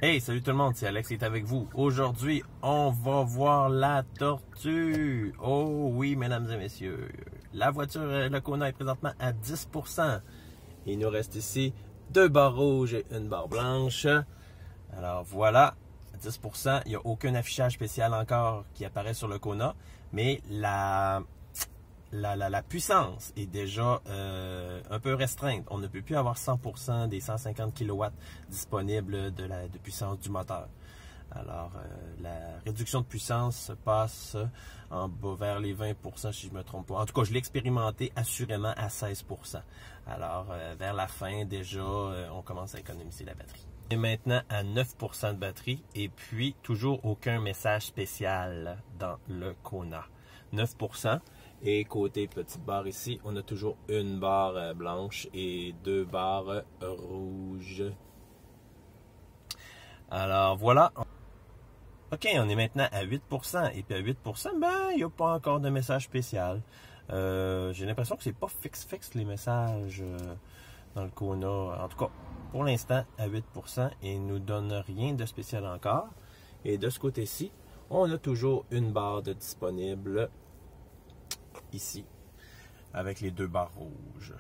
Hey, salut tout le monde, c'est Alex qui est avec vous. Aujourd'hui, on va voir la tortue. Oh oui, mesdames et messieurs. La voiture, le Kona est présentement à 10%. Il nous reste ici 2 barres rouges et une barre blanche. Alors voilà, 10%. Il n'y a aucun affichage spécial encore qui apparaît sur le Kona, mais la puissance est déjà un peu restreinte. On ne peut plus avoir 100% des 150 kW disponibles de puissance du moteur. Alors, la réduction de puissance se passe en bas vers les 20% si je ne me trompe pas. En tout cas, je l'ai expérimenté assurément à 16%. Alors, vers la fin, déjà, on commence à économiser la batterie. Et maintenant à 9% de batterie et puis toujours aucun message spécial dans le Kona. 9%. Et côté petite barre ici, on a toujours une barre blanche et 2 barres rouges. Alors voilà. OK, on est maintenant à 8%. Et puis à 8%, il n'y a pas encore de message spécial. J'ai l'impression que c'est pas fixe les messages dans le Kona. En tout cas, pour l'instant, à 8%, et il ne nous donne rien de spécial encore. Et de ce côté-ci, on a toujours une barre de disponible ici, avec les 2 barres rouges.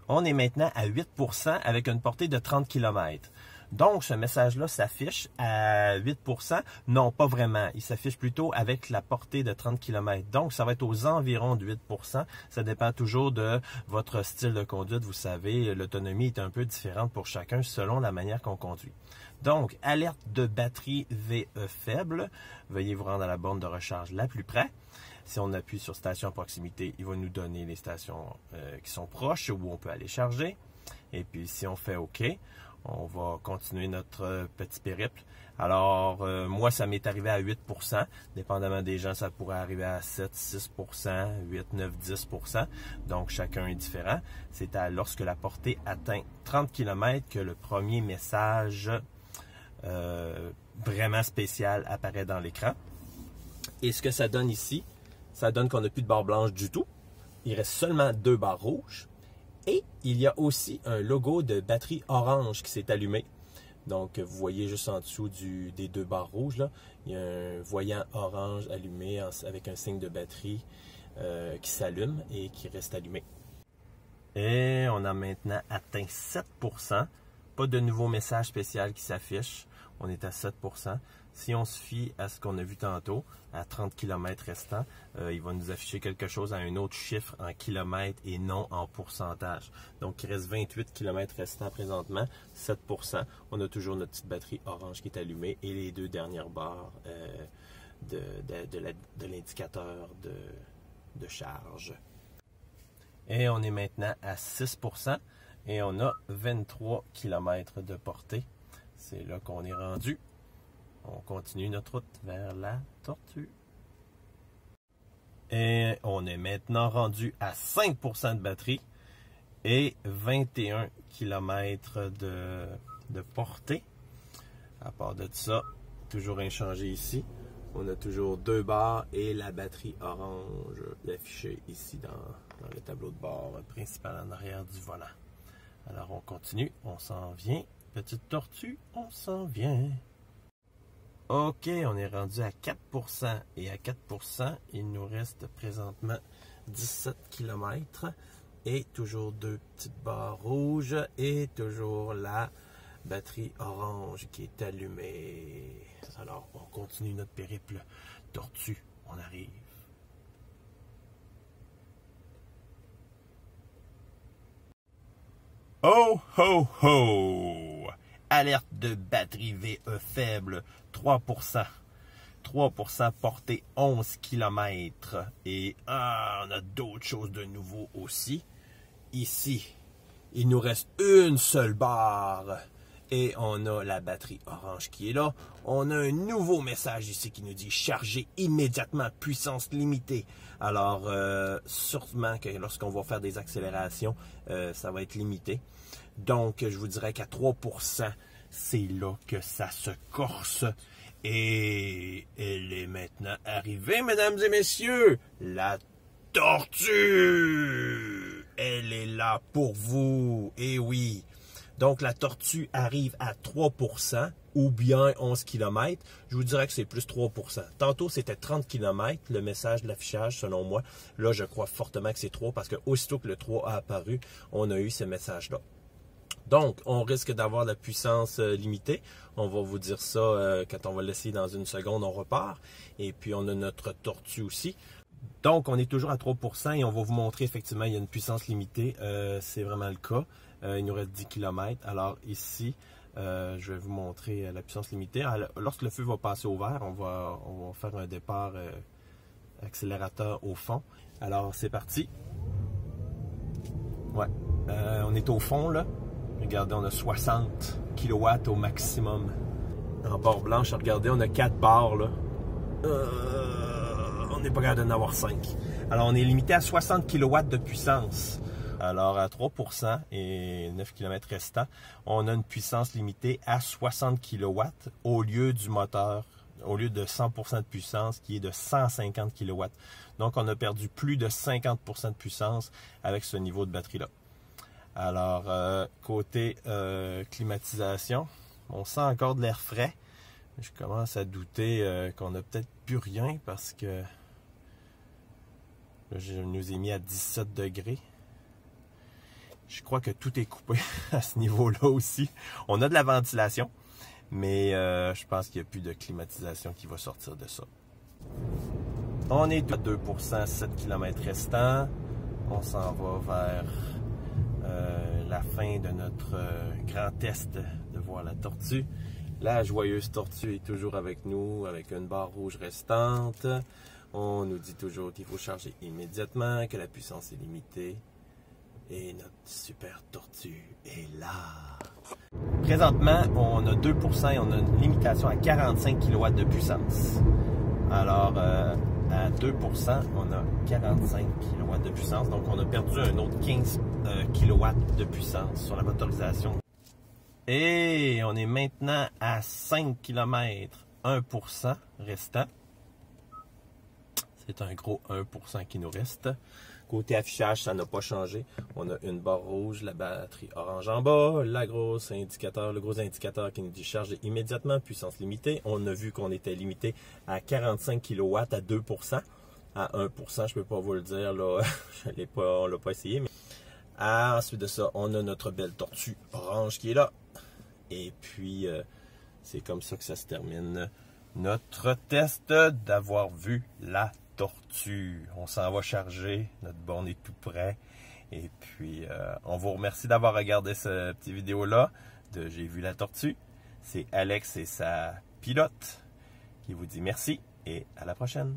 On est maintenant à 8% avec une portée de 30 km. Donc, ce message-là s'affiche à 8%. Non, pas vraiment. Il s'affiche plutôt avec la portée de 30 km. Donc, ça va être aux environs de 8%. Ça dépend toujours de votre style de conduite. Vous savez, l'autonomie est un peu différente pour chacun selon la manière qu'on conduit. Donc, alerte de batterie VE faible. Veuillez vous rendre à la borne de recharge la plus près. Si on appuie sur station à proximité, il va nous donner les stations qui sont proches où on peut aller charger. Et puis, si on fait OK, on va continuer notre petit périple. Alors, moi, ça m'est arrivé à 8%. Dépendamment des gens, ça pourrait arriver à 7, 6%, 8, 9, 10%. Donc, chacun est différent. C'est lorsque la portée atteint 30 km que le premier message vraiment spécial apparaît dans l'écran. Et ce que ça donne ici, ça donne qu'on n'a plus de barre blanche du tout. Il reste seulement 2 barres rouges. Et il y a aussi un logo de batterie orange qui s'est allumé. Donc, vous voyez juste en dessous des 2 barres rouges, là, il y a un voyant orange allumé avec un signe de batterie qui s'allume et qui reste allumé. Et on a maintenant atteint 7%. Pas de nouveau message spécial qui s'affiche. On est à 7%. Si on se fie à ce qu'on a vu tantôt, à 30 km restants, il va nous afficher quelque chose à un autre chiffre en kilomètres et non en pourcentage. Donc, il reste 28 km restants présentement, 7%. On a toujours notre petite batterie orange qui est allumée et les 2 dernières barres de l'indicateur de charge. Et on est maintenant à 6% et on a 23 km de portée. C'est là qu'on est rendu. On continue notre route vers la tortue. Et on est maintenant rendu à 5% de batterie et 21 km de portée. À part de ça, toujours inchangé ici. On a toujours 2 barres et la batterie orange affichée ici dans le tableau de bord principal en arrière du volant. Alors on continue, on s'en vient. Petite tortue, on s'en vient. OK, on est rendu à 4%. Et à 4%, il nous reste présentement 17 km. Et toujours 2 petites barres rouges. Et toujours la batterie orange qui est allumée. Alors, on continue notre périple tortue. On arrive. Oh, ho, ho! Alerte de batterie VE faible, 3%. 3% portée 11 km. Et on a d'autres choses de nouveau aussi. Ici, il nous reste une seule barre. Et on a la batterie orange qui est là. On a un nouveau message ici qui nous dit « Charger immédiatement, puissance limitée ». Alors, sûrement que lorsqu'on va faire des accélérations, ça va être limité. Donc, je vous dirais qu'à 3%, c'est là que ça se corse. Et elle est maintenant arrivée, mesdames et messieurs, la tortue. Elle est là pour vous. Et oui. Donc, la tortue arrive à 3% ou bien 11 km. Je vous dirais que c'est plus 3%. Tantôt, c'était 30 km, le message de l'affichage, selon moi. Là, je crois fortement que c'est 3 parce que aussitôt que le 3 a apparu, on a eu ce message-là. Donc, on risque d'avoir la puissance limitée. On va vous dire ça quand on va l'essayer dans une seconde, on repart. Et puis, on a notre tortue aussi. Donc, on est toujours à 3% et on va vous montrer effectivement il y a une puissance limitée. C'est vraiment le cas. Il nous reste 10 km. Alors ici, je vais vous montrer la puissance limitée. Alors, lorsque le feu va passer au vert, on va faire un départ accélérateur au fond. Alors, c'est parti. Ouais, on est au fond là. Regardez, on a 60 kW au maximum. En barre blanche, regardez, on a 4 barres là. On n'est pas capable d'en avoir 5. Alors, on est limité à 60 kW de puissance. Alors, à 3% et 9 km restants, on a une puissance limitée à 60 kW au lieu du moteur, au lieu de 100% de puissance qui est de 150 kW. Donc, on a perdu plus de 50% de puissance avec ce niveau de batterie-là. Alors, côté climatisation, on sent encore de l'air frais. Je commence à douter qu'on n'a peut-être plus rien parce que là, je nous ai mis à 17 degrés. Je crois que tout est coupé à ce niveau-là aussi. On a de la ventilation, mais je pense qu'il n'y a plus de climatisation qui va sortir de ça. On est à 2%, 7 km restants. On s'en va vers la fin de notre grand test de voir la tortue. La joyeuse tortue est toujours avec nous, avec une barre rouge restante. On nous dit toujours qu'il faut charger immédiatement, que la puissance est limitée. Et notre super tortue est là. Présentement, on a 2% et on a une limitation à 45 kW de puissance. Alors, à 2%, on a 45 kW de puissance. Donc, on a perdu un autre 15 kW de puissance sur la motorisation. Et on est maintenant à 5 km, 1% restant. C'est un gros 1% qui nous reste. Côté affichage, ça n'a pas changé. On a une barre rouge, la batterie orange en bas, le gros indicateur qui nous dit charger immédiatement, puissance limitée. On a vu qu'on était limité à 45 kW à 2%. À 1%, je ne peux pas vous le dire, là, on ne l'a pas essayé. Mais... ensuite de ça, on a notre belle tortue orange qui est là. Et puis, c'est comme ça que ça se termine notre test d'avoir vu la tortue. On s'en va charger, notre borne est tout prêt. Et puis, on vous remercie d'avoir regardé cette petite vidéo-là de J'ai vu la tortue. C'est Alex et sa pilote qui vous dit merci et à la prochaine.